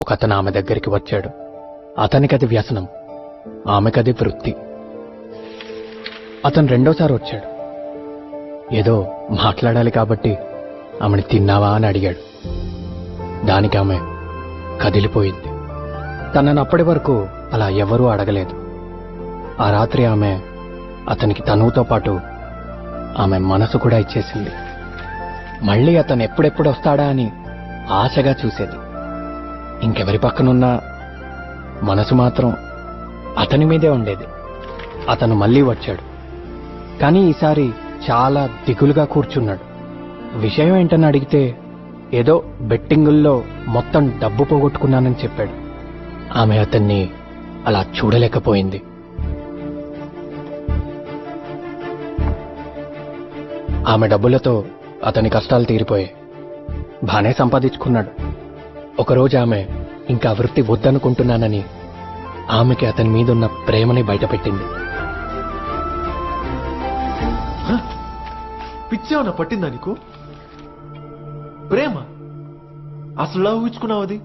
ఒకతను ఆమె దగ్గరికి వచ్చాడు. అతనికది వ్యసనం, ఆమెకది వృత్తి. అతను రెండోసారి వచ్చాడు. ఏదో మాట్లాడాలి కాబట్టి ఆమెని తిన్నావా అని అడిగాడు. దానికి ఆమె కదిలిపోయింది. తనను అప్పటి వరకు అలా ఎవరూ అడగలేదు. ఆ రాత్రి ఆమె అతనికి తనువుతో పాటు ఆమె మనసు కూడా ఇచ్చేసింది. మళ్ళీ అతను ఎప్పుడెప్పుడు వస్తాడా అని ఆశగా చూసేది. ఇంకెవరి పక్కనున్నా మనసు మాత్రం అతని మీదే ఉండేది. అతను మళ్ళీ వచ్చాడు. కానీ ఈసారి చాలా దిగులుగా కూర్చున్నాడు. విషయం ఏంటని అడిగితే ఏదో బెట్టింగుల్లో మొత్తం డబ్బు పోగొట్టుకున్నానని చెప్పాడు. ఆమె అతన్ని అలా చూడలేకపోయింది. ఆమె డబ్బులతో అతని కష్టాలు తీరిపోయాయి. బానే సంపాదించుకున్నాడు. ఒకరోజు ఆమె ఇంకా వృత్తి వద్దనుకుంటున్నానని ఆమెకి అతని మీదున్న ప్రేమని బయటపెట్టింది. పిచ్చేమన్నా పట్టిందా నీకు? ప్రేమ అసలు ఊహించుకున్నావు? అది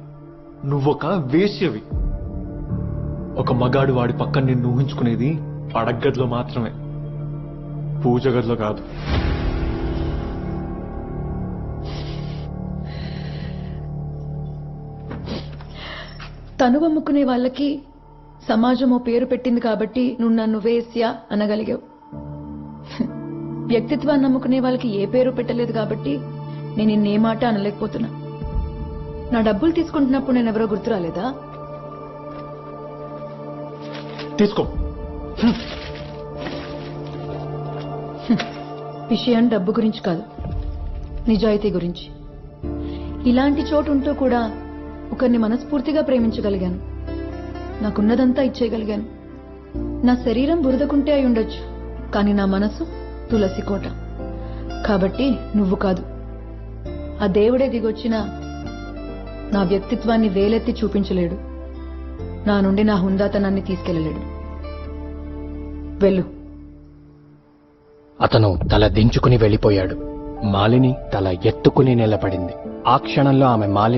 నువ్వొక వేశ్యవి. ఒక మగాడు వాడి పక్కన నిన్ను ఊహించుకునేది అడగ్గదిలో మాత్రమే, పూజ గదిలో కాదు. తను అమ్ముకునే వాళ్ళకి సమాజం ఓ పేరు పెట్టింది కాబట్టి నువ్వు నన్ను వేశ్య అనగలిగావు. వ్యక్తిత్వాన్ని నమ్ముకునే వాళ్ళకి ఏ పేరు పెట్టలేదు కాబట్టి నేను ఇన్నే మాట అనలేకపోతున్నా. నా డబ్బులు తీసుకుంటున్నప్పుడు నేను ఎవరో గుర్తు రాలేదా? తీసుకో. విషయం డబ్బు గురించి కాదు, నిజాయితీ గురించి. ఇలాంటి చోటు ఉంటూ కూడా ఒకరిని మనస్ఫూర్తిగా ప్రేమించగలిగాను. నాకున్నదంతా ఇచ్చేయగలిగాను. నా శరీరం బురదకుంటే అయి ఉండొచ్చు, కానీ నా మనసు తులసి కోట. కాబట్టి నువ్వు కాదు, ఆ దేవుడే దిగొచ్చినా నా వ్యక్తిత్వాన్ని వేలెత్తి చూపించలేడు. నా నుండి నా హుందాతనాన్ని తీసుకెళ్లలేడు. వెళ్ళు. అతను తల దించుకుని వెళ్ళిపోయాడు. మాలిని తల ఎత్తుకుని నిలబడింది. ఆ క్షణంలో ఆమె మాలిని